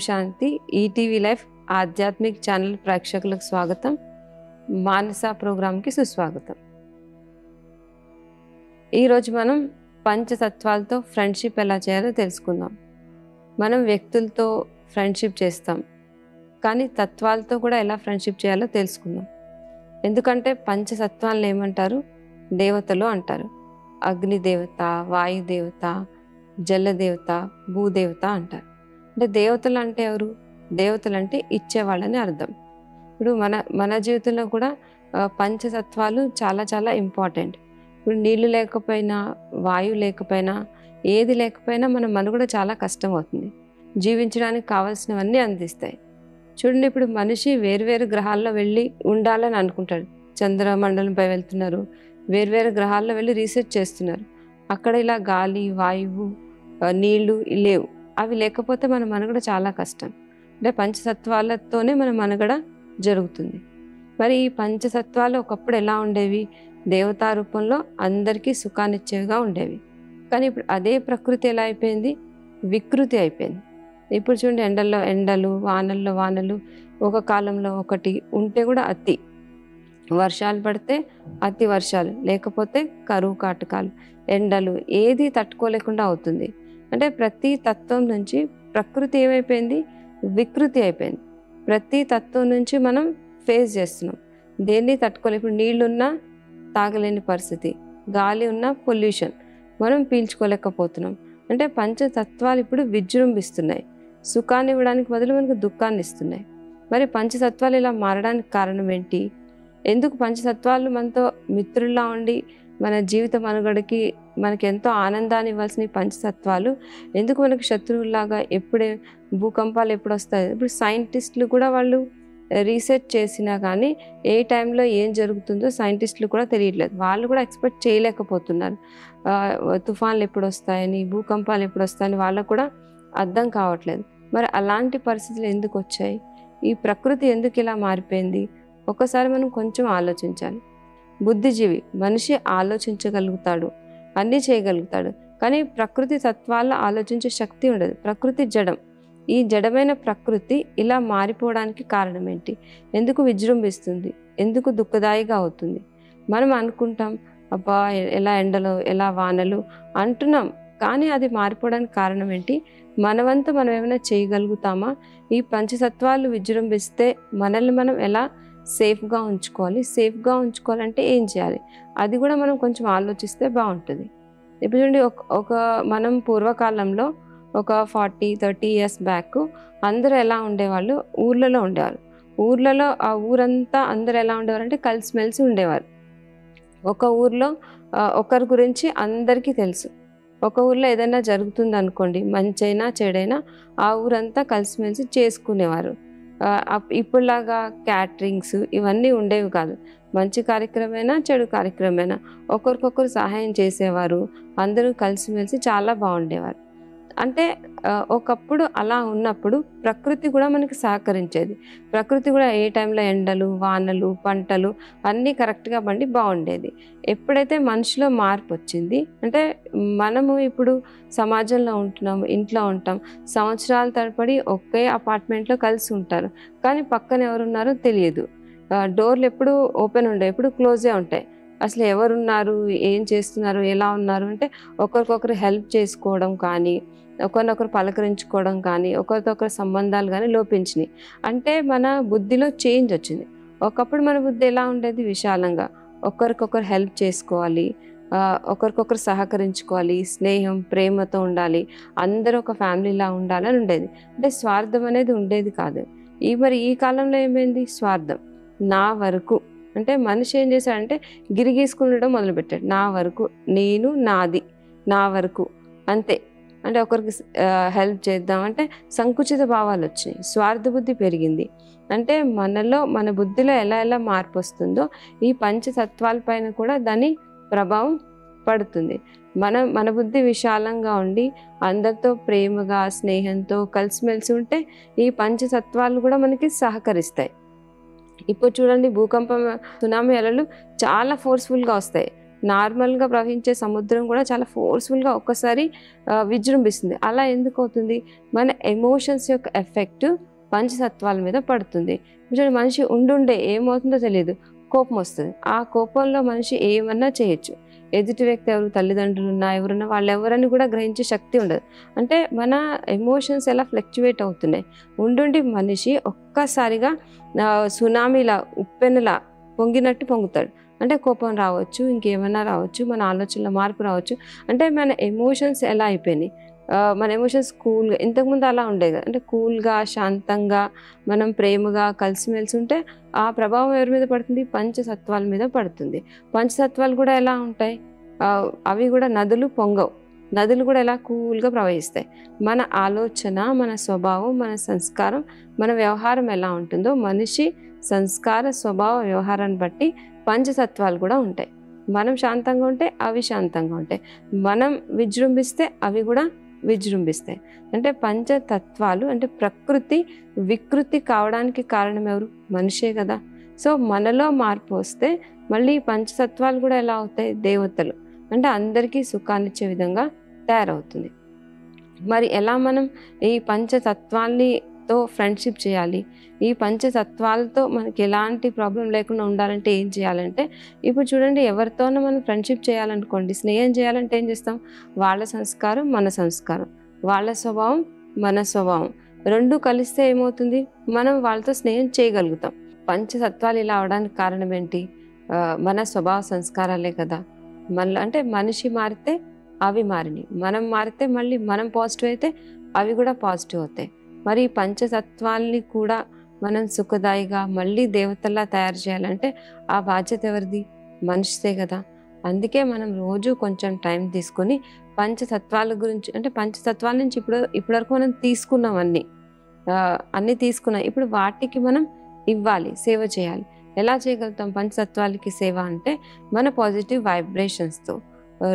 శాంతి. ETV life ఆధ్యాత్మిక్ channel ప్రేక్షకులకు స్వాగతం. మానస ప్రోగ్రాంకి సుస్వాగతం. ఈరోజు మనం పంచతత్వాలతో ఫ్రెండ్షిప్ ఎలా చేయాలో తెలుసుకుందాం. మనం వ్యక్తులతో ఫ్రెండ్షిప్ చేస్తాం, కానీ తత్వాలతో కూడా ఎలా ఫ్రెండ్షిప్ చేయాలో తెలుసుకుందాం. ఎందుకంటే పంచతత్వాలను ఏమంటారు? దేవతలు అంటారు. అగ్నిదేవత, వాయుదేవత, జలదేవత, భూదేవత అంటారు. అంటే దేవతలు అంటే ఎవరు? దేవతలు అంటే ఇచ్చేవాళ్ళని అర్థం. ఇప్పుడు మన జీవితంలో కూడా పంచతత్వాలు చాలా చాలా ఇంపార్టెంట్. ఇప్పుడు నీళ్లు లేకపోయినా, వాయువు లేకపోయినా, ఏది లేకపోయినా మన మనుగడ చాలా కష్టం అవుతుంది. జీవించడానికి కావాల్సినవన్నీ అందిస్తాయి. చూడండి, ఇప్పుడు మనిషి వేరువేరు గ్రహాల్లో వెళ్ళి ఉండాలని అనుకుంటాడు. చంద్రమండలంపై వెళ్తున్నారు, వేరువేరు గ్రహాల్లో వెళ్ళి రీసెర్చ్ చేస్తున్నారు. అక్కడ ఇలా గాలి, వాయువు, నీళ్లు లేవు. అవి లేకపోతే మన మనుగడ చాలా కష్టం. అంటే పంచతత్వాలతోనే మన మనుగడ జరుగుతుంది. మరి ఈ పంచతత్వాలు ఒకప్పుడు ఎలా ఉండేవి? దేవతా రూపంలో అందరికీ సుఖాన్నిచ్చేవిగా ఉండేవి. కానీ ఇప్పుడు అదే ప్రకృతి ఎలా అయిపోయింది? వికృతి అయిపోయింది. ఇప్పుడు చూడండి, ఎండల్లో ఎండలు, వానల్లో వానలు, ఒక కాలంలో ఒకటి ఉంటే కూడా అతి. వర్షాలు పడితే అతి వర్షాలు, లేకపోతే కరువు కాటకాలు, ఎండలు, ఏది తట్టుకోలేకుండా అవుతుంది. అంటే ప్రతి తత్వం నుంచి ప్రకృతి ఏమైపోయింది? వికృతి అయిపోయింది. ప్రతి తత్వం నుంచి మనం ఫేస్ చేస్తున్నాం. దేన్ని తట్టుకోలేక, ఇప్పుడు నీళ్లున్నా తాగలేని పరిస్థితి, గాలి ఉన్నా పొల్యూషన్, మనం పీల్చుకోలేకపోతున్నాం. అంటే పంచతత్వాలు ఇప్పుడు విజృంభిస్తున్నాయి. సుఖాన్ని ఇవ్వడానికి బదులు మనకు దుఃఖాన్ని ఇస్తున్నాయి. మరి పంచతత్వాలు ఇలా మారడానికి కారణం ఏంటి? ఎందుకు పంచతత్వాలు మనతో మిత్రుల్లా ఉండి మన జీవిత మనుగడకి మనకి ఎంతో ఆనందాన్ని ఇవ్వాల్సిన పంచతత్వాలు ఎందుకు మనకు శత్రువులాగా ఎప్పుడే భూకంపాలు ఎప్పుడు వస్తాయి? ఇప్పుడు సైంటిస్టులు కూడా వాళ్ళు రీసెర్చ్ చేసినా కానీ ఏ టైంలో ఏం జరుగుతుందో సైంటిస్టులు కూడా తెలియట్లేదు. వాళ్ళు కూడా ఎక్స్పెక్ట్ చేయలేకపోతున్నారు. తుఫాన్లు ఎప్పుడు వస్తాయని, భూకంపాలు ఎప్పుడు వస్తాయని వాళ్ళకు కూడా అర్థం కావట్లేదు. మరి అలాంటి పరిస్థితులు ఎందుకు వచ్చాయి? ఈ ప్రకృతి ఎందుకు ఇలా మారిపోయింది? ఒకసారి మనం కొంచెం ఆలోచించాలి. బుద్ధిజీవి మనిషి ఆలోచించగలుగుతాడు, అన్నీ చేయగలుగుతాడు, కానీ ప్రకృతి తత్వాల్లో ఆలోచించే శక్తి ఉండదు. ప్రకృతి జడం. ఈ జడమైన ప్రకృతి ఇలా మారిపోవడానికి కారణం ఏంటి? ఎందుకు విజృంభిస్తుంది? ఎందుకు దుఃఖదాయిగా అవుతుంది? మనం అనుకుంటాం, అబ్బా ఎలా ఎండలు, ఎలా వానలు అంటున్నాం, కానీ అది మారిపోవడానికి కారణం ఏంటి? మనవంతా మనం ఏమైనా చేయగలుగుతామా? ఈ పంచతత్వాలు విజృంభిస్తే మనల్ని మనం ఎలా సేఫ్గా ఉంచుకోవాలి? సేఫ్గా ఉంచుకోవాలంటే ఏం చేయాలి? అది కూడా మనం కొంచెం ఆలోచిస్తే బాగుంటుంది. ఇప్పుడు చూడండి, మనం పూర్వకాలంలో ఒక 40-30 ఇయర్స్ బ్యాక్ అందరూ ఎలా ఉండేవాళ్ళు? ఊర్లలో ఉండేవారు. ఊర్లలో ఆ ఊరంతా అందరూ ఎలా ఉండేవారు అంటే కలిసిమెలిసి ఉండేవారు. ఒక ఊర్లో ఒకరి గురించి అందరికీ తెలుసు. ఒక ఊర్లో ఏదైనా జరుగుతుంది అనుకోండి, మంచైనా చెడైనా ఆ ఊరంతా కలిసిమెలిసి చేసుకునేవారు. ఇప్పుడులాగా క్యాటరింగ్స్ ఇవన్నీ ఉండేవి కాదు. మంచి కార్యక్రమమైనా చెడు కార్యక్రమమైనా ఒకరికొకరు సహాయం చేసేవారు. అందరూ కలిసిమెలిసి చాలా బాగుండేవారు. అంటే ఒకప్పుడు అలా ఉన్నప్పుడు ప్రకృతి కూడా మనకి సహకరించేది. ప్రకృతి కూడా ఏ టైంలో ఎండలు, వానలు, పంటలు అన్నీ కరెక్ట్గా బండి బాగుండేది. ఎప్పుడైతే మనిషిలో మార్పు వచ్చింది అంటే, మనము ఇప్పుడు సమాజంలో ఉంటున్నాము, ఇంట్లో ఉంటాం, సంవత్సరాల తరబడి ఒకే అపార్ట్మెంట్లో కలిసి ఉంటారు, కానీ పక్కన ఎవరున్నారో తెలియదు. డోర్లు ఎప్పుడు ఓపెన్ ఉండవు, ఎప్పుడు క్లోజే ఉంటాయి. అసలు ఎవరున్నారు, ఏం చేస్తున్నారు, ఎలా ఉన్నారు అంటే ఒకరికొకరు హెల్ప్ చేసుకోవడం కానీ, ఒకరినొకరు పలకరించుకోవడం కానీ, ఒకరితో ఒకరి సంబంధాలు కానీ లోపించినాయి. అంటే మన బుద్ధిలో చేంజ్ వచ్చింది. ఒకప్పుడు మన బుద్ధి ఎలా ఉండేది? విశాలంగా ఒకరికొకరు హెల్ప్ చేసుకోవాలి, ఒకరికొకరు సహకరించుకోవాలి, స్నేహం ప్రేమతో ఉండాలి, అందరూ ఒక ఫ్యామిలీలా ఉండాలని ఉండేది. అంటే స్వార్థం అనేది ఉండేది కాదు. మరి ఈ కాలంలో ఏమైంది? స్వార్థం. నా వరకు అంటే మనిషి ఏం చేశాడంటే గిరిగీసుకుండడం మొదలుపెట్టాడు. నా వరకు, నేను, నాది, నా వరకు అంతే. అంటే ఒకరికి హెల్ప్ చేద్దామంటే సంకుచిత భావాలు వచ్చినాయి, స్వార్థ బుద్ధి పెరిగింది. అంటే మనలో, మన బుద్ధిలో ఎలా ఎలా మార్పు వస్తుందో ఈ పంచతత్వాలపైన కూడా దాని ప్రభావం పడుతుంది. మన బుద్ధి విశాలంగా ఉండి అందరితో ప్రేమగా, స్నేహంతో కలిసిమెలిసి ఉంటే ఈ పంచతత్వాలు కూడా మనకి సహకరిస్తాయి. ఇప్పుడు చూడండి, భూకంపం, సునామీ అలలు చాలా ఫోర్స్ఫుల్గా వస్తాయి. నార్మల్గా ప్రవహించే సముద్రం కూడా చాలా ఫోర్స్ఫుల్గా ఒక్కసారి విజృంభిస్తుంది. అలా ఎందుకు అవుతుంది? మన ఎమోషన్స్ యొక్క ఎఫెక్ట్ పంచతత్వాల మీద పడుతుంది. చూడండి, మనిషి ఉండుండే ఏమవుతుందో తెలియదు, కోపం వస్తుంది. ఆ కోపంలో మనిషి ఏమన్నా చేయొచ్చు. ఎదుటి వ్యక్తి ఎవరు, తల్లిదండ్రులు ఉన్నా ఎవరున్నా, వాళ్ళు ఎవరని కూడా గ్రహించే శక్తి ఉండదు. అంటే మన ఎమోషన్స్ ఎలా ఫ్లక్చువేట్ అవుతున్నాయి. ఉండుండి మనిషి ఒక్కసారిగా సునామీలా, ఉప్పెనలా పొంగినట్టు పొంగుతాడు. అంటే కోపం రావచ్చు, ఇంకేమన్నా రావచ్చు, మన ఆలోచనలో మార్పు రావచ్చు. అంటే మన ఎమోషన్స్ ఎలా అయిపోయినాయి. మన ఎమోషన్స్ కూల్గా, ఇంతకుముందు అలా ఉండేది. అంటే కూల్గా, శాంతంగా, మనం ప్రేమగా కలిసిమెలిసి ఉంటే ఆ ప్రభావం ఎవరి మీద పడుతుంది? పంచతత్వాల మీద పడుతుంది. పంచతత్వాలు కూడా ఎలా ఉంటాయి? అవి కూడా నదులు పొంగవు. నదులు కూడా ఎలా కూల్గా ప్రవహిస్తాయి. మన ఆలోచన, మన స్వభావం, మన సంస్కారం, మన వ్యవహారం ఎలా ఉంటుందో, మనిషి సంస్కార, స్వభావ, వ్యవహారాన్ని బట్టి పంచతత్వాలు కూడా ఉంటాయి. మనం శాంతంగా ఉంటే అవి శాంతంగా ఉంటాయి. మనం విజృంభిస్తే అవి కూడా విజృంభిస్తాయి. అంటే పంచతత్వాలు అంటే ప్రకృతి వికృతి కావడానికి కారణం ఎవరు? మనిషే కదా. సో మనలో మార్పు వస్తే మళ్ళీ పంచతత్వాలు కూడా ఎలా అవుతాయి? దేవతలు. అంటే అందరికీ సుఖాన్నిచ్చే విధంగా తయారవుతుంది. మరి ఎలా మనం ఈ పంచతత్వాలతో ఫ్రెండ్షిప్ చేయాలి? ఈ పంచతత్వాలతో మనకి ఎలాంటి ప్రాబ్లం లేకుండా ఉండాలంటే ఏం చేయాలంటే, ఇప్పుడు చూడండి, ఎవరితోనో మనం ఫ్రెండ్షిప్ చేయాలనుకోండి, స్నేహం చేయాలంటే ఏం చేస్తాం? వాళ్ళ సంస్కారం, మన సంస్కారం, వాళ్ళ స్వభావం, మన స్వభావం రెండు కలిస్తే ఏమవుతుంది? మనం వాళ్ళతో స్నేహం చేయగలుగుతాం. పంచతత్వాలు ఇలా అవడానికి కారణం ఏంటి? మన స్వభావ సంస్కారాలే కదా. మళ్ళీ అంటే మనిషి మారితే అవి మారినాయి, మనం మారితే మళ్ళీ మనం పాజిటివ్ అయితే అవి కూడా పాజిటివ్ అవుతాయి. మరి పంచతత్వాల్ని కూడా మనం సుఖదాయిగా మళ్ళీ దేవతల్లా తయారు చేయాలంటే ఆ బాధ్యత ఎవరిది? మనిషిదే కదా. అందుకే మనం రోజు కొంచెం టైం తీసుకొని పంచతత్వాల గురించి, అంటే పంచతత్వాల నుంచి ఇప్పటివరకు మనం తీసుకున్నాం అన్నీ తీసుకున్నాం. ఇప్పుడు వాటికి మనం ఇవ్వాలి, సేవ చేయాలి. ఎలా చేయగలుగుతాం పంచతత్వాలకి సేవ అంటే మన పాజిటివ్ వైబ్రేషన్స్తో.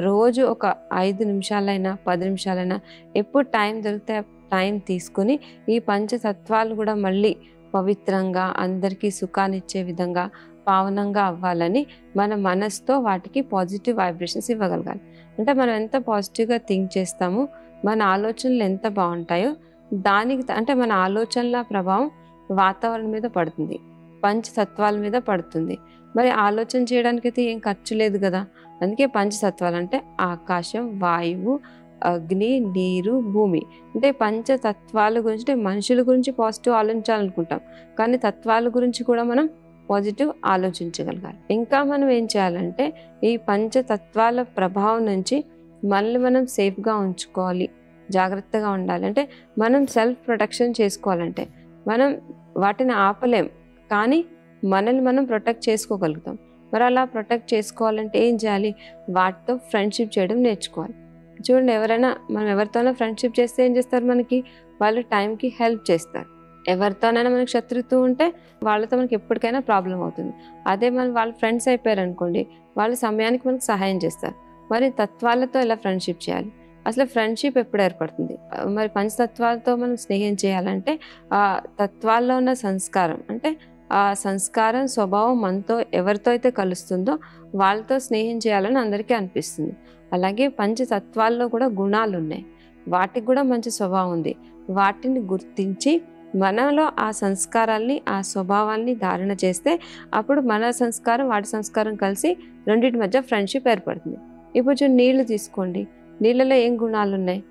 రోజు ఒక 5 నిమిషాలైనా 10 నిమిషాలైనా ఎప్పుడు టైం దొరికితే టైం తీసుకుని ఈ పంచతత్వాలు కూడా మళ్ళీ పవిత్రంగా, అందరికీ సుఖాన్ని ఇచ్చే విధంగా, పావనంగా అవ్వాలని మన మనసుతో వాటికి పాజిటివ్ వైబ్రేషన్స్ ఇవ్వగలగాలి. అంటే మనం ఎంత పాజిటివ్గా థింక్ చేస్తామో, మన ఆలోచనలు ఎంత బాగుంటాయో దానికి అంటే మన ఆలోచనల ప్రభావం వాతావరణం మీద పడుతుంది, పంచతత్వాల మీద పడుతుంది. మరి ఆలోచన చేయడానికైతే ఏం ఖర్చు లేదు కదా. అందుకే పంచతత్వాలు అంటే ఆకాశం, వాయువు, అగ్ని, నీరు, భూమి. అంటే పంచతత్వాల గురించి, అంటే మనుషుల గురించి పాజిటివ్ ఆలోచించాలనుకుంటాం, కానీ తత్వాల గురించి కూడా మనం పాజిటివ్ ఆలోచించగలగాలి. ఇంకా మనం ఏం చేయాలంటే ఈ పంచతత్వాల ప్రభావం నుంచి మనల్ని మనం సేఫ్గా ఉంచుకోవాలి, జాగ్రత్తగా ఉండాలి. అంటే మనం సెల్ఫ్ ప్రొటెక్షన్ చేసుకోవాలంటే మనం వాటిని ఆపలేం, కానీ మనల్ని మనం ప్రొటెక్ట్ చేసుకోగలుగుతాం. మరి అలా ప్రొటెక్ట్ చేసుకోవాలంటే ఏం చేయాలి? వాటితో ఫ్రెండ్షిప్ చేయడం నేర్చుకోవాలి. చూడండి, మనం ఎవరితోనైనా ఫ్రెండ్షిప్ చేస్తే ఏం చేస్తారు? మనకి వాళ్ళు టైంకి హెల్ప్ చేస్తారు. ఎవరితోనైనా మనకి శత్రుత్వం ఉంటే వాళ్ళతో మనకి ఎప్పటికైనా ప్రాబ్లం అవుతుంది. అదే వాళ్ళ ఫ్రెండ్స్ అయిపోయారు అనుకోండి, వాళ్ళ సమయానికి మనకు సహాయం చేస్తారు. మరి తత్వాలతో ఎలా ఫ్రెండ్షిప్ చేయాలి? అసలు ఫ్రెండ్షిప్ ఎప్పుడు ఏర్పడుతుంది? మరి పంచతత్వాలతో మనం స్నేహం చేయాలంటే ఆ తత్వాల్లో ఉన్న సంస్కారం, అంటే ఆ సంస్కారం, స్వభావం మనతో ఎవరితో అయితే కలుస్తుందో వాళ్ళతో స్నేహం చేయాలని అందరికీ అనిపిస్తుంది. అలాగే పంచతత్వాల్లో కూడా గుణాలు ఉన్నాయి, వాటికి కూడా మంచి స్వభావం ఉంది. వాటిని గుర్తించి మనలో ఆ సంస్కారాల్ని, ఆ స్వభావాల్ని ధారణ చేస్తే అప్పుడు మన సంస్కారం, వాటి సంస్కారం కలిసి రెండింటి మధ్య ఫ్రెండ్షిప్ ఏర్పడుతుంది. ఇప్పుడు నీళ్లు తీసుకోండి, నీళ్ళలో ఏం గుణాలు ఉన్నాయి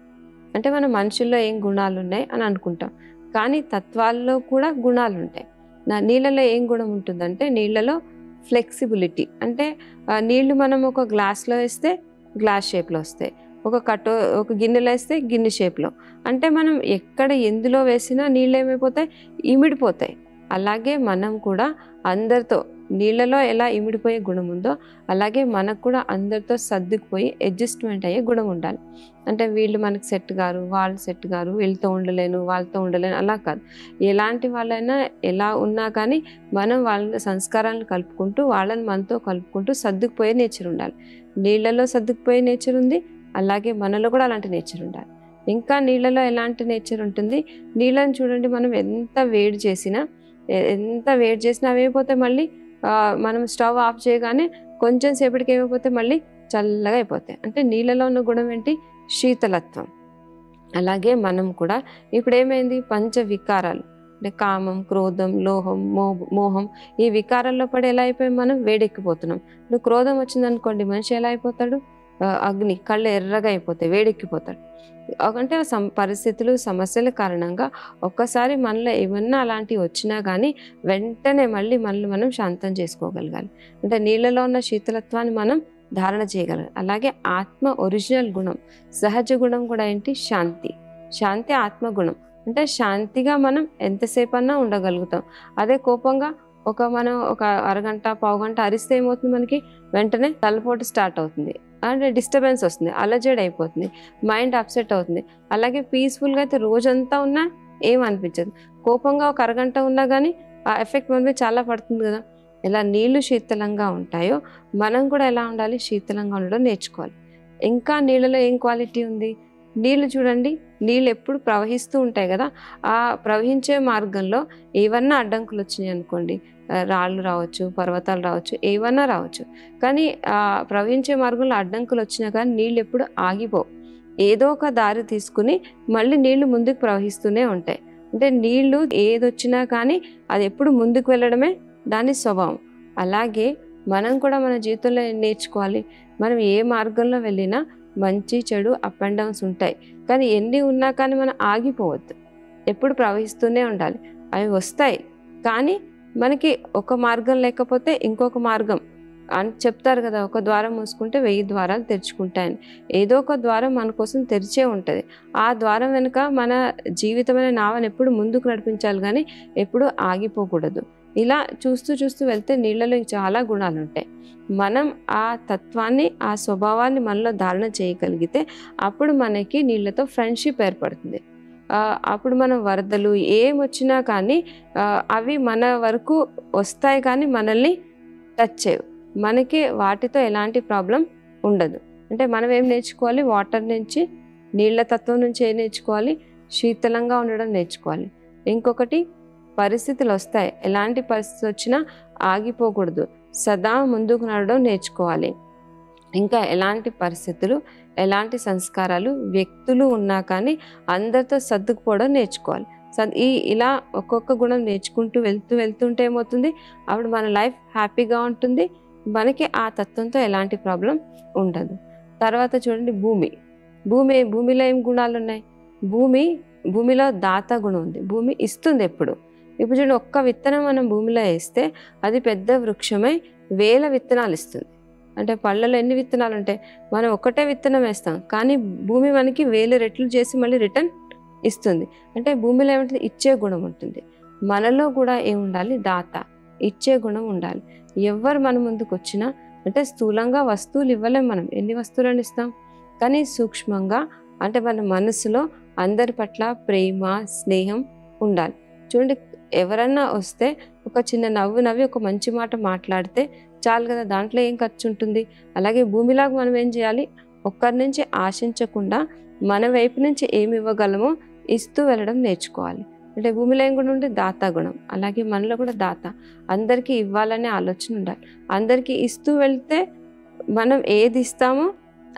అంటే మన మనుషుల్లో ఏం గుణాలు ఉన్నాయి అని అనుకుంటాం, కానీ తత్వాల్లో కూడా గుణాలు ఉంటాయి. నీళ్ళలో ఏం గుణం ఉంటుందంటే నీళ్ళలో ఫ్లెక్సిబిలిటీ. అంటే నీళ్లు మనం ఒక గ్లాస్లో వేస్తే గ్లాస్ షేప్లో వస్తాయి, ఒక గిన్నెలో వేస్తే గిన్నె షేప్లో. అంటే మనం ఎక్కడ ఎందులో వేసినా నీళ్ళు ఏమైపోతాయి? ఇమిడిపోతాయి. అలాగే మనం కూడా అందరితో నీళ్ళలో ఎలా ఇమిడిపోయే గుణం ఉందో అలాగే మనకు కూడా అందరితో సర్దుకుపోయి అడ్జస్ట్మెంట్ అయ్యే గుణం ఉండాలి. అంటే వీళ్ళు మనకు సెట్ గారు, వాళ్ళు సెట్ గారు, వీళ్ళతో ఉండలేను, వాళ్ళతో ఉండలేను, అలా కాదు. ఎలాంటి వాళ్ళైనా ఎలా ఉన్నా కానీ మనం వాళ్ళ సంస్కారాలను కలుపుకుంటూ, వాళ్ళని మనతో కలుపుకుంటూ సర్దుకుపోయే నేచర్ ఉండాలి. నీళ్ళలో సర్దుకుపోయే నేచర్ ఉంది, అలాగే మనలో కూడా అలాంటి నేచర్ ఉండాలి. ఇంకా నీళ్ళలో ఎలాంటి నేచర్ ఉంటుంది? నీళ్ళని చూడండి, మనం ఎంత వేడి చేసినా అవేమైపోతాయి? మళ్ళీ మనం స్టవ్ ఆఫ్ చేయగానే కొంచెం సేపటికి ఏమైపోతే మళ్ళీ చల్లగా అయిపోతాయి. అంటే నీళ్ళలో ఉన్న గుణం ఏంటి? శీతలత్వం. అలాగే మనం కూడా ఇప్పుడు ఏమైంది? పంచ వికారాలు అంటే కామం, క్రోధం, లోహం, మోహం, ఈ వికారాల్లో పడి ఎలా అయిపోయి మనం వేడెక్కిపోతున్నాం. ఇప్పుడు క్రోధం వచ్చిందనుకోండి, మనిషి ఎలా అయిపోతాడు? అగ్ని, కళ్ళు ఎర్రగా అయిపోతాయి, వేడెక్కిపోతాడు. అంటే పరిస్థితులు, సమస్యల కారణంగా ఒక్కసారి మనలో ఏమన్నా అలాంటివి వచ్చినా కానీ వెంటనే మళ్ళీ మనం శాంతం చేసుకోగలగాలి. అంటే నీళ్ళలో ఉన్న శీతలత్వాన్ని మనం ధారణ చేయగలగాలి. అలాగే ఆత్మ ఒరిజినల్ గుణం, సహజ గుణం కూడా ఏంటి? శాంతి. శాంతి ఆత్మగుణం. అంటే శాంతిగా మనం ఎంతసేపు అన్నా ఉండగలుగుతాం. అదే కోపంగా మనం ఒక అరగంట, పావుగంట అరిస్తే ఏమవుతుంది? మనకి వెంటనే తలపోటు స్టార్ట్ అవుతుంది, అంటే డిస్టర్బెన్స్ వస్తుంది, అలజడి అయిపోతుంది, మైండ్ అప్సెట్ అవుతుంది. అలాగే పీస్ఫుల్గా అయితే రోజంతా ఉన్నా ఏం అనిపించదు. కోపంగా ఒక అరగంట ఉన్నా కానీ ఆ ఎఫెక్ట్ మన మీద చాలా పడుతుంది కదా. ఎలా నీళ్లు శీతలంగా ఉంటాయో మనం కూడా ఎలా ఉండాలి? శీతలంగా ఉండడం నేర్చుకోవాలి. ఇంకా నీళ్ళలో ఏం క్వాలిటీ ఉంది? నీళ్ళు చూడండి, నీళ్ళు ఎప్పుడు ప్రవహిస్తూ ఉంటాయి కదా. ఆ ప్రవహించే మార్గంలో ఏవన్నా అడ్డంకులు వచ్చినాయి అనుకోండి, రాళ్ళు రావచ్చు, పర్వతాలు రావచ్చు, ఏవన్నా రావచ్చు, కానీ ఆ ప్రవహించే మార్గంలో అడ్డంకులు వచ్చినా కానీ నీళ్ళు ఎప్పుడు ఆగిపోవు. ఏదో ఒక దారి తీసుకుని మళ్ళీ నీళ్లు ముందుకు ప్రవహిస్తూనే ఉంటాయి. అంటే నీళ్లు ఏదొచ్చినా కానీ అది ఎప్పుడు ముందుకు వెళ్ళడమే దాని స్వభావం. అలాగే మనం కూడా మన జీవితంలో నేర్చుకోవాలి. మనం ఏ మార్గంలో వెళ్ళినా మంచి చెడు అప్ అండ్ డౌన్స్ ఉంటాయి, కానీ ఎన్ని ఉన్నా కానీ మనం ఆగిపోవద్దు, ఎప్పుడు ప్రవహిస్తూనే ఉండాలి. అవి వస్తాయి, కానీ మనకి ఒక మార్గం లేకపోతే ఇంకొక మార్గం అని చెప్తారు కదా, ఒక ద్వారం మూసుకుంటే 1000 ద్వారాలు తెరుచుకుంటాయని. ఏదో ఒక ద్వారం మన కోసం తెరిచే ఉంటుంది. ఆ ద్వారం వెనుక మన జీవితమైన నావని ఎప్పుడు ముందుకు నడిపించాలి, కానీ ఎప్పుడు ఆగిపోకూడదు. ఇలా చూస్తూ చూస్తూ వెళ్తే నీళ్ళలో చాలా గుణాలు ఉంటాయి. మనం ఆ తత్వాన్ని, ఆ స్వభావాన్ని మనలో ధారణ చేయగలిగితే అప్పుడు మనకి నీళ్ళతో ఫ్రెండ్షిప్ ఏర్పడుతుంది. అప్పుడు మనం వరదలు ఏమొచ్చినా కానీ అవి మన వరకు వస్తాయి, కానీ మనల్ని టచ్ చేయవు. మనకి వాటితో ఎలాంటి ప్రాబ్లం ఉండదు. అంటే మనం ఏం నేర్చుకోవాలి? వాటర్ నుంచి, నీళ్ళ తత్వం నుంచి ఏం నేర్చుకోవాలి? శీతలంగా ఉండడం నేర్చుకోవాలి. ఇంకొకటి, పరిస్థితులు వస్తాయి, ఎలాంటి పరిస్థితి వచ్చినా ఆగిపోకూడదు, సదా ముందుకు నడవడం నేర్చుకోవాలి. ఇంకా ఎలాంటి పరిస్థితులు, ఎలాంటి సంస్కారాలు, వ్యక్తులు ఉన్నా కానీ అందరితో సర్దుకుపోవడం నేర్చుకోవాలి. ఇలా ఒక్కొక్క గుణం నేర్చుకుంటూ వెళ్తుంటే ఏమవుతుంది? అప్పుడు మన లైఫ్ హ్యాపీగా ఉంటుంది, మనకి ఆ తత్వంతో ఎలాంటి ప్రాబ్లం ఉండదు. తర్వాత చూడండి, భూమిలో ఏం గుణాలు ఉన్నాయి? భూమిలో దాత గుణం ఉంది. భూమి ఇస్తుంది ఎప్పుడు. ఇప్పుడు చూడండి, ఒక్క విత్తనం మనం భూమిలో వేస్తే అది పెద్ద వృక్షమై 1000 విత్తనాలు ఇస్తుంది. అంటే పళ్ళలో ఎన్ని విత్తనాలు ఉంటాయి? మనం ఒకటే విత్తనం వేస్తాం, కానీ భూమి మనకి 1000 రెట్లు చేసి మళ్ళీ రిటర్న్ ఇస్తుంది. అంటే భూమిలో ఏముంటుంది? ఇచ్చే గుణం ఉంటుంది. మనలో కూడా ఏముండాలి? దాత, ఇచ్చే గుణం ఉండాలి. ఎవరు మన ముందుకు వచ్చినా, అంటే స్థూలంగా వస్తువులు ఇవ్వలేం మనం, ఎన్ని వస్తువులను ఇస్తాం, కానీ సూక్ష్మంగా అంటే మన మనసులో అందరి పట్ల ప్రేమ, స్నేహం ఉండాలి. చూడండి, ఎవరన్నా వస్తే ఒక చిన్న నవ్వు నవ్వి ఒక మంచి మాట మాట్లాడితే చాలు కదా, దాంట్లో ఏం ఖర్చు ఉంటుంది. అలాగే భూమిలాగా మనం ఏం చేయాలి? ఒక్కరి నుంచి ఆశించకుండా మన వైపు నుంచి ఏమి ఇవ్వగలమో ఇస్తూ వెళ్ళడం నేర్చుకోవాలి. అంటే భూమిలో ఏం గుణం ఉంటే దాత గుణం. అలాగే మనలో కూడా దాత, అందరికీ ఇవ్వాలనే ఆలోచన ఉండాలి. అందరికీ ఇస్తూ వెళ్తే మనం ఏది ఇస్తామో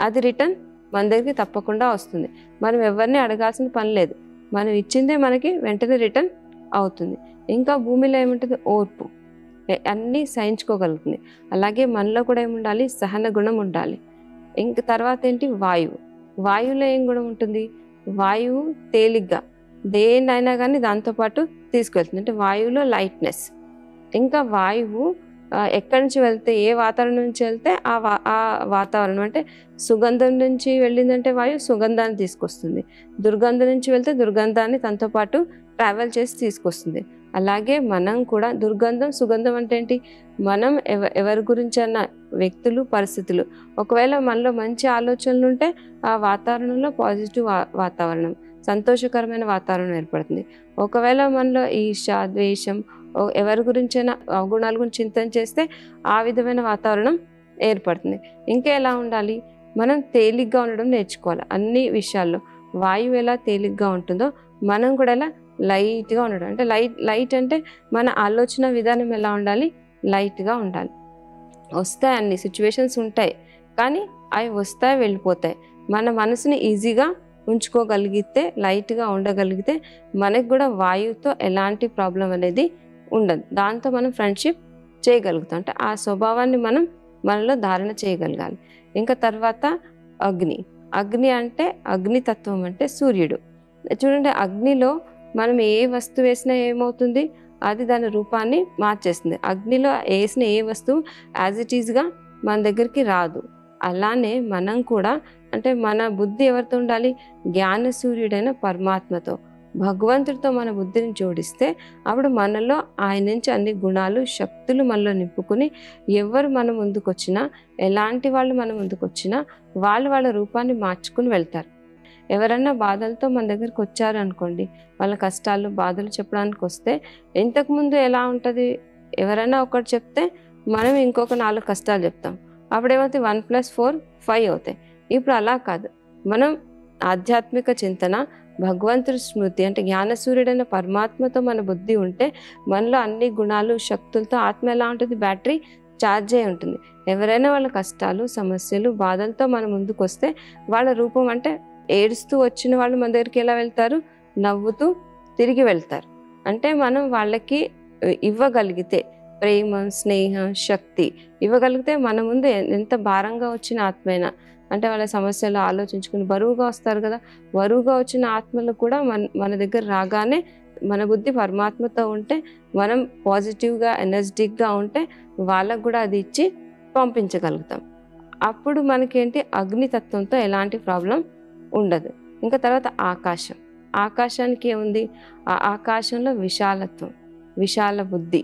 అది రిటర్న్ మన దగ్గరికి తప్పకుండా వస్తుంది. మనం ఎవరిని అడగాల్సిన పని లేదు, మనం ఇచ్చిందే మనకి వెంటనే రిటర్న్ అవుతుంది. ఇంకా భూమిలో ఏముంటుంది? ఓర్పు, అన్నీ సహించుకోగలుగుతుంది. అలాగే మనలో కూడా ఏముండాలి? సహన గుణం ఉండాలి. ఇంక తర్వాత ఏంటి? వాయువులో ఏం గుణం ఉంటుంది? వాయువు తేలిగ్గా దేన్నైనా కానీ దాంతోపాటు తీసుకెళ్తుంది. అంటే వాయువులో లైట్నెస్. ఇంకా వాయువు ఎక్కడి నుంచి వెళ్తే, ఏ వాతావరణం నుంచి వెళ్తే ఆ వాతావరణం, అంటే సుగంధం నుంచి వెళ్ళిందంటే వాయువు సుగంధాన్ని తీసుకొస్తుంది, దుర్గంధం నుంచి వెళ్తే దుర్గంధాన్ని తనతో పాటు ట్రావెల్ చేసి తీసుకొస్తుంది. అలాగే మనం కూడా దుర్గంధం, సుగంధం అంటే ఏంటి? మనం ఎవరి గురించి అన్న వ్యక్తులు, పరిస్థితులు, ఒకవేళ మనలో మంచి ఆలోచనలు ఉంటే ఆ వాతావరణంలో పాజిటివ్ వాతావరణం, సంతోషకరమైన వాతావరణం ఏర్పడుతుంది. ఒకవేళ మనలో ఈర్ష, ద్వేషం, ఎవరి గురించైనా అవగుణాల గురించి చింతన చేస్తే ఆ విధమైన వాతావరణం ఏర్పడుతుంది. ఇంకా ఎలా ఉండాలి? మనం తేలిగ్గా ఉండడం నేర్చుకోవాలి అన్ని విషయాల్లో. వాయువు ఎలా తేలిగ్గా ఉంటుందో మనం కూడా ఎలా లైట్గా ఉండడం. అంటే లైట్ అంటే మన ఆలోచన విధానం ఎలా ఉండాలి? లైట్గా ఉండాలి. వస్తాయి, అన్ని సిచ్యువేషన్స్ ఉంటాయి, కానీ అవి వస్తాయి వెళ్ళిపోతాయి. మన మనసుని ఈజీగా ఉంచుకోగలిగితే, లైట్గా ఉండగలిగితే మనకు కూడా వాయువుతో ఎలాంటి ప్రాబ్లం అనేది ఉండదు. దాంతో మనం ఫ్రెండ్షిప్ చేయగలుగుతాం. అంటే ఆ స్వభావాన్ని మనం మనలో ధారణ చేయగలగాలి. ఇంకా తర్వాత అగ్ని. అగ్ని అంటే అగ్నితత్వం అంటే సూర్యుడు. చూడండి, అగ్నిలో మనం ఏ వస్తువు వేసినా ఏమవుతుంది, అది దాని రూపాన్ని మార్చేస్తుంది. అగ్నిలో వేసిన ఏ వస్తువు యాజ్ ఇట్ ఈజ్గా మన దగ్గరికి రాదు. అలానే మనం కూడా, అంటే మన బుద్ధి ఎవరితో ఉండాలి, జ్ఞాన సూర్యుడైన పరమాత్మతో, భగవంతుడితో మన బుద్ధిని జోడిస్తే అప్పుడు మనలో ఆయన నుంచి అన్ని గుణాలు శక్తులు మనలో నింపుకుని ఎవరు మన ముందుకు వచ్చినా, ఎలాంటి వాళ్ళు మన ముందుకు వచ్చినా వాళ్ళ రూపాన్ని మార్చుకుని వెళ్తారు. ఎవరన్నా బాధలతో మన దగ్గరికి వచ్చారు అనుకోండి, వాళ్ళ కష్టాలు బాధలు చెప్పడానికి వస్తే ఇంతకుముందు ఎలా ఉంటుంది, ఎవరైనా ఒకటి చెప్తే మనం ఇంకొక 4 కష్టాలు చెప్తాం. అప్పుడేమవుతాయి, 1+4 5 అవుతాయి. ఇప్పుడు అలా కాదు. మనం ఆధ్యాత్మిక చింతన, భగవంతుడి స్మృతి, అంటే జ్ఞానసూర్యుడైన పరమాత్మతో మన బుద్ధి ఉంటే మనలో అన్ని గుణాలు శక్తులతో ఆత్మ ఎలా ఉంటుంది, బ్యాటరీ ఛార్జ్ అయి ఉంటుంది. ఎవరైనా వాళ్ళ కష్టాలు సమస్యలు బాధలతో మన ముందుకు వస్తే వాళ్ళ రూపం, అంటే ఏడుస్తూ వచ్చిన వాళ్ళు మన దగ్గరికి ఎలా వెళ్తారు, నవ్వుతూ తిరిగి వెళ్తారు. అంటే మనం వాళ్ళకి ఇవ్వగలిగితే ప్రేమ స్నేహం శక్తి ఇవ్వగలిగితే మన ముందు ఎంత భారంగా వచ్చిన ఆత్మైనా, అంటే వాళ్ళ సమస్యలు ఆలోచించుకుని బరువుగా వస్తారు కదా, బరువుగా వచ్చిన ఆత్మలు కూడా మన దగ్గర రాగానే మన బుద్ధి పరమాత్మతో ఉంటే, మనం పాజిటివ్గా ఎనర్జెటిక్గా ఉంటే వాళ్ళకు కూడా అది ఇచ్చి పంపించగలుగుతాం. అప్పుడు మనకేంటి, అగ్నితత్వంతో ఎలాంటి ప్రాబ్లం ఉండదు. ఇంకా తర్వాత ఆకాశం. ఆకాశానికి ఏముంది, ఆ ఆకాశంలో విశాలత్వం, విశాల బుద్ధి.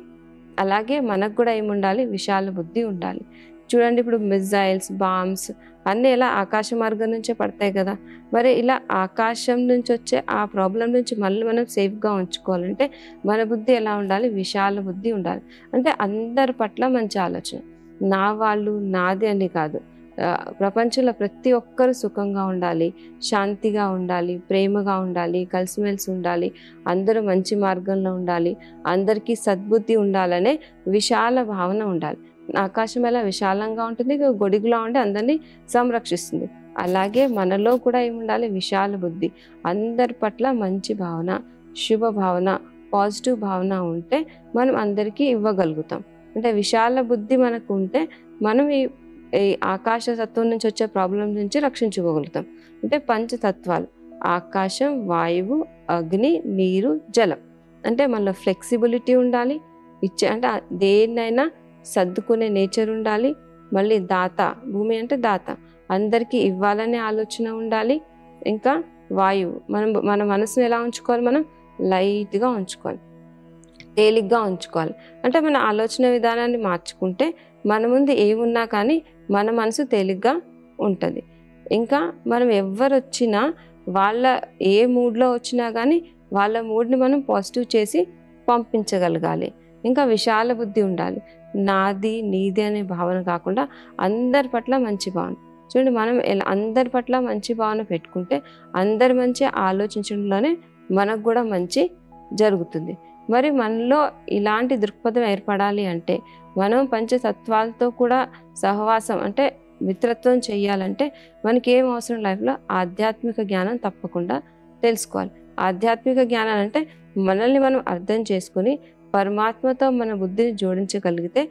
అలాగే మనకు కూడా ఏముండాలి, విశాల బుద్ధి ఉండాలి. చూడండి, ఇప్పుడు మిజైల్స్ బాంబ్స్ అన్నీ ఇలా ఆకాశ మార్గం నుంచే పడతాయి కదా. మరి ఇలా ఆకాశం నుంచి వచ్చే ఆ ప్రాబ్లం నుంచి మళ్ళీ మనం సేఫ్గా ఉంచుకోవాలంటే మన బుద్ధి ఎలా ఉండాలి, విశాల బుద్ధి ఉండాలి. అంటే అందరి పట్ల మంచి ఆలోచన, నా వాళ్ళు నాది అని కాదు. ప్రపంచంలో ప్రతి ఒక్కరు సుఖంగా ఉండాలి, శాంతిగా ఉండాలి, ప్రేమగా ఉండాలి, కలిసిమెలిసి ఉండాలి, అందరూ మంచి మార్గంలో ఉండాలి, అందరికీ సద్బుద్ధి ఉండాలనే విశాల భావన ఉండాలి. ఆకాశం ఎలా విశాలంగా ఉంటుంది, గొడుగులా ఉండి అందరినీ సంరక్షిస్తుంది. అలాగే మనలో కూడా ఏముండాలి, విశాల బుద్ధి, అందరి పట్ల మంచి భావన, శుభ భావన, పాజిటివ్ భావన ఉంటే మనం అందరికీ ఇవ్వగలుగుతాం. అంటే విశాల బుద్ధి మనకు ఉంటే మనం ఈ ఆకాశ తత్వం నుంచి వచ్చే ప్రాబ్లం నుంచి రక్షించుకోగలుగుతాం. అంటే పంచతత్వాలు, ఆకాశం వాయువు అగ్ని నీరు జలం. అంటే మనలో ఫ్లెక్సిబిలిటీ ఉండాలి, అంటే దేన్నైనా సర్దుకునే నేచర్ ఉండాలి. మళ్ళీ దాత, భూమి అంటే దాత, అందరికీ ఇవ్వాలనే ఆలోచన ఉండాలి. ఇంకా వాయువు, మన మనసును ఎలా ఉంచుకోవాలి, మనం లైట్గా ఉంచుకోవాలి, తేలిగ్గా ఉంచుకోవాలి. అంటే మన ఆలోచన విధానాన్ని మార్చుకుంటే మన ముందు ఏమున్నా కానీ మన మనసు తేలిగ్గా ఉంటుంది. ఇంకా మనం ఎవరు వచ్చినా వాళ్ళ ఏ మూడ్లో వచ్చినా కానీ వాళ్ళ మూడ్ని మనం పాజిటివ్ చేసి పంపించగలగాలి. ఇంకా విశాల బుద్ధి ఉండాలి, నాది నీది అనే భావన కాకుండా అందరి పట్ల మంచి భావన. చూడండి, మనం అందరి పట్ల మంచి భావన పెట్టుకుంటే అందరి మంచి ఆలోచించడంలోనే మనకు కూడా మంచి జరుగుతుంది. మరి మనలో ఇలాంటి దృక్పథం ఏర్పడాలి అంటే మనం పంచతత్వాలతో కూడా సహవాసం, అంటే మిత్రత్వం చేయాలంటే మనకి ఏం అవసరం, లైఫ్లో ఆధ్యాత్మిక జ్ఞానం తప్పకుండా తెలుసుకోవాలి. ఆధ్యాత్మిక జ్ఞానం అంటే మనల్ని మనం అర్థం చేసుకుని పరమాత్మతో మన బుద్ధిని జోడించగలిగితే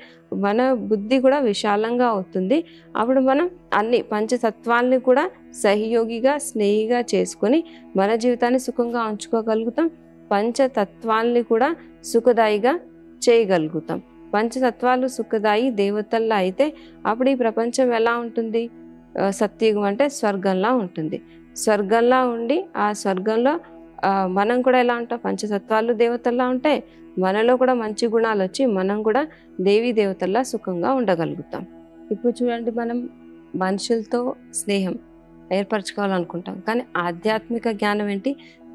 మన బుద్ధి కూడా విశాలంగా అవుతుంది. అప్పుడు మనం అన్ని పంచతత్వాల్ని కూడా సహయోగిగా స్నేహిగా చేసుకొని మన జీవితాన్ని సుఖంగా ఉంచుకోగలుగుతాం. పంచతత్వాల్ని కూడా సుఖదాయిగా చేయగలుగుతాం. పంచతత్వాలు సుఖదాయి దేవతల్లా అయితే అప్పుడు ఈ ప్రపంచం ఎలా ఉంటుంది, సత్యయుగం అంటే స్వర్గంలా ఉంటుంది. స్వర్గంలా ఉండి ఆ స్వర్గంలో మనం కూడా ఎలా ఉంటాం, పంచతత్వాలు దేవతల్లా ఉంటాయి, మనలో కూడా మంచి గుణాలు వచ్చి మనం కూడా దేవీ దేవతల్లా సుఖంగా ఉండగలుగుతాం. ఇప్పుడు చూడండి, మనం మనుషులతో స్నేహం ఏర్పరచుకోవాలనుకుంటాం, కానీ ఆధ్యాత్మిక జ్ఞానం ఏంటి,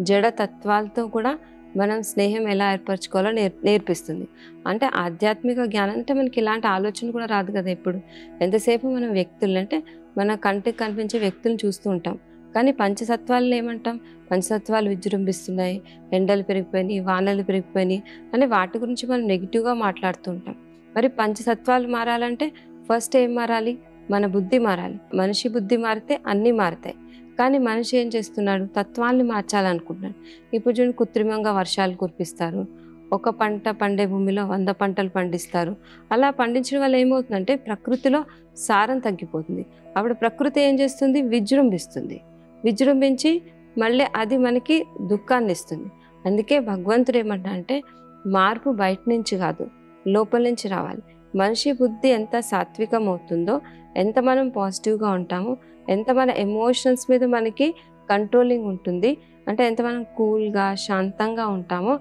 జడతత్వాలతో కూడా మనం స్నేహం ఎలా ఏర్పరచుకోవాలో నేర్పిస్తుంది. అంటే ఆధ్యాత్మిక జ్ఞానం అంటే మనకి ఇలాంటి ఆలోచన కూడా రాదు కదా. ఇప్పుడు ఎంతసేపు మనం వ్యక్తులు, అంటే మన కంటికి కనిపించే వ్యక్తులను చూస్తూ ఉంటాం, కానీ పంచతత్వాలను ఏమంటాం, పంచతత్వాలు విజృంభిస్తున్నాయి, ఎండలు పెరిగిపోయినాయి, వానలు పెరిగిపోయినాయి అని వాటి గురించి మనం నెగిటివ్గా మాట్లాడుతూ ఉంటాం. మరి పంచతత్వాలు మారాలంటే ఫస్ట్ ఏం మారాలి? మన బుద్ధి మారాలి. మనిషి బుద్ధి మారితే అన్నీ మారుతాయి. కానీ మనిషి ఏం చేస్తున్నాడు? తత్వాన్ని మార్చాలనుకుంటున్నాడు. ఇప్పుడు చూడండి, కృత్రిమంగా వర్షాలు కురిపిస్తారు. ఒక పంట పండే భూమిలో 100 పంటలు పండిస్తారు. అలా పండించడం వల్ల ఏమవుతుందంటే ప్రకృతిలో సారం తగ్గిపోతుంది. అప్పుడు ప్రకృతి ఏం చేస్తుంది? విజృంభించి మళ్ళీ అది మనకి దుఃఖాన్ని ఇస్తుంది. అందుకే భగవంతుడు ఏమంటాడంటే మార్పు బయట నుంచి కాదు, లోపల నుంచి రావాలి. మనిషి బుద్ధి ఎంత సాత్వికం అవుతుందో, ఎంత మనం పాజిటివ్గా ఉంటామో, ఎంత మన ఎమోషన్స్ మీద మనకి కంట్రోలింగ్ ఉంటుంది, అంటే ఎంత మనం కూల్గా శాంతంగా ఉంటామో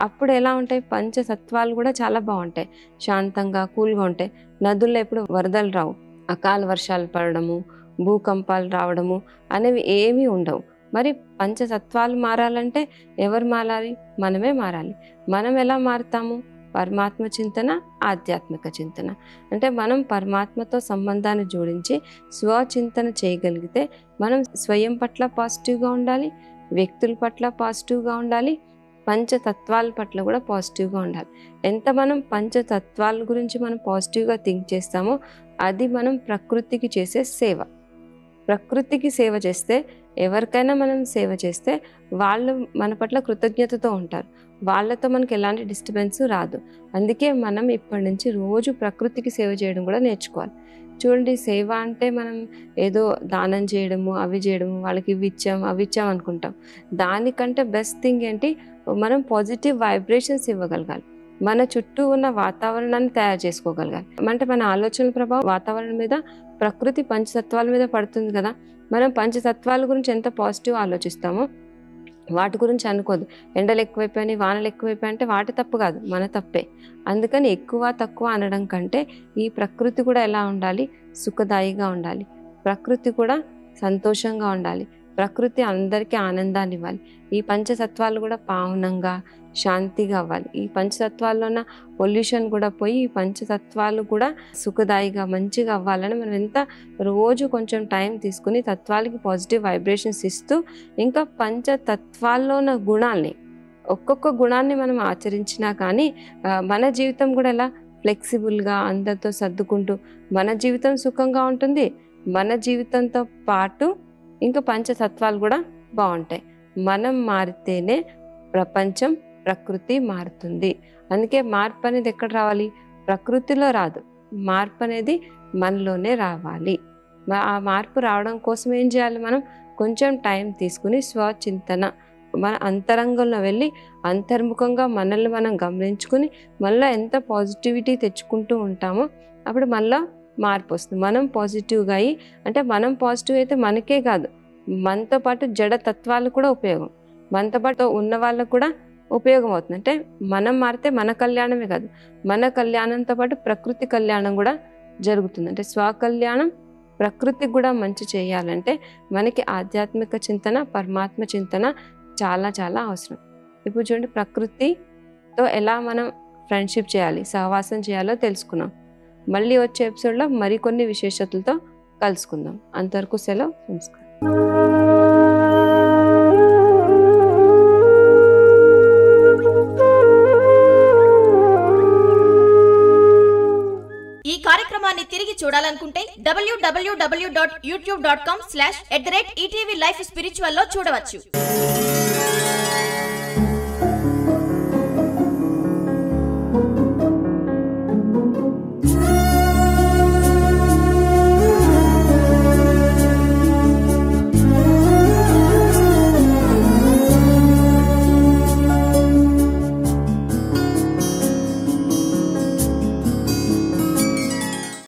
అప్పుడు ఎలా ఉంటాయి? పంచతత్వాలు కూడా చాలా బాగుంటాయి, శాంతంగా కూల్గా ఉంటాయి. నదుల్లో ఎప్పుడు వరదలు రావు, అకాల వర్షాలు పడడము, భూకంపాలు రావడము అనేవి ఏమీ ఉండవు. మరి పంచతత్వాలు మారాలంటే ఎవరు మారాలి? మనమే మారాలి. మనం ఎలా మారుతాము? పరమాత్మ చింతన, ఆధ్యాత్మిక చింతన. అంటే మనం పరమాత్మతో సంబంధాన్ని జోడించి స్వచింతన చేయగలిగితే మనం స్వయం పట్ల పాజిటివ్గా ఉండాలి, వ్యక్తుల పట్ల పాజిటివ్గా ఉండాలి, పంచతత్వాల పట్ల కూడా పాజిటివ్గా ఉండాలి. ఎంత మనం పంచతత్వాల గురించి మనం పాజిటివ్గా థింక్ చేస్తామో అది మనం ప్రకృతికి చేసే సేవ. ప్రకృతికి సేవ చేస్తే, ఎవరికైనా మనం సేవ చేస్తే వాళ్ళు మన పట్ల కృతజ్ఞతతో ఉంటారు. వాళ్ళతో మనకి ఎలాంటి డిస్టర్బెన్స్ రాదు. అందుకే మనం ఇప్పటి నుంచి రోజు ప్రకృతికి సేవ చేయడం కూడా నేర్చుకోవాలి. చూడండి, సేవ అంటే మనం ఏదో దానం చేయడము, అవి చేయడము, వాళ్ళకి ఇవి ఇచ్చాం అవి ఇచ్చాం అనుకుంటాం. దానికంటే బెస్ట్ థింగ్ ఏంటి? మనం పాజిటివ్ వైబ్రేషన్స్ ఇవ్వగలగాలి. మన చుట్టూ ఉన్న వాతావరణాన్ని తయారు చేసుకోగలగాలి. అంటే మన ఆలోచనల ప్రభావం వాతావరణం మీద, ప్రకృతి పంచతత్వాల మీద పడుతుంది కదా. మనం పంచతత్వాల గురించి ఎంత పాజిటివ్ ఆలోచిస్తామో వాటి గురించి అనుకోదు. ఎండలు ఎక్కువైపోయినాయి, వానలు ఎక్కువైపోయాయి అంటే వాటి తప్పు కాదు, మన తప్పే. అందుకని ఎక్కువ తక్కువ అనడం కంటే ఈ ప్రకృతి కూడా ఎలా ఉండాలి? సుఖదాయిగా ఉండాలి. ప్రకృతి కూడా సంతోషంగా ఉండాలి. ప్రకృతి అందరికీ ఆనందాన్ని ఇవ్వాలి. ఈ పంచతత్వాలు కూడా పావనంగా శాంతిగా అవ్వాలి. ఈ పంచతత్వాల్లో ఉన్న పొల్యూషన్ కూడా పోయి ఈ పంచతత్వాలు కూడా సుఖదాయిగా మంచిగా అవ్వాలని మనం ఎంత రోజు కొంచెం టైం తీసుకుని తత్వాలకి పాజిటివ్ వైబ్రేషన్స్ ఇస్తూ, ఇంకా పంచతత్వాల్లో ఉన్న గుణాల్ని, ఒక్కొక్క గుణాన్ని మనం ఆచరించినా కానీ మన జీవితం కూడా ఎలా ఫ్లెక్సిబుల్గా అందరితో సర్దుకుంటూ మన జీవితం సుఖంగా ఉంటుంది. మన జీవితంతో పాటు ఇంకా పంచతత్వాలు కూడా బాగుంటాయి. మనం మారితేనే ప్రపంచం, ప్రకృతి మారుతుంది. అందుకే మార్పు అనేది ఎక్కడ రావాలి? ప్రకృతిలో రాదు. మార్పు అనేది మనలోనే రావాలి. ఆ మార్పు రావడం కోసం ఏం చేయాలి? మనం కొంచెం టైం తీసుకుని స్వచింతన, మన అంతరంగంలో వెళ్ళి అంతర్ముఖంగా మనల్ని మనం గమనించుకుని మళ్ళీ ఎంత పాజిటివిటీ తెచ్చుకుంటూ ఉంటామో అప్పుడు మళ్ళీ మార్పు వస్తుంది. మనం పాజిటివ్గా అయ్యి, అంటే మనం పాజిటివ్ అయితే మనకే కాదు, మనతో పాటు జడ తత్వాలు కూడా ఉపయోగం, మనతో పాటు ఉన్న వాళ్ళకు కూడా ఉపయోగం అవుతుంది. అంటే మనం మారితే మన కళ్యాణమే కాదు, మన కళ్యాణంతో పాటు ప్రకృతి కళ్యాణం కూడా జరుగుతుంది. అంటే స్వకళ్యాణం, ప్రకృతికి కూడా మంచి చేయాలంటే మనకి ఆధ్యాత్మిక చింతన, పరమాత్మ చింతన చాలా చాలా అవసరం. ఇప్పుడు చూడండి, ప్రకృతితో ఎలా మనం ఫ్రెండ్షిప్ చేయాలి, సహవాసం చేయాలో తెలుసుకున్నాం. మళ్ళీ వచ్చే ఎపిసోడ్లో మరికొన్ని విశేషతలతో కలుసుకుందాం. అంతవరకు సెలవు, నమస్కారం. ఈ కార్యక్రమాన్ని తిరిగి చూడాలనుకుంటే www.youtube.com/@ETV Life Spiritual లో చూడవచ్చు.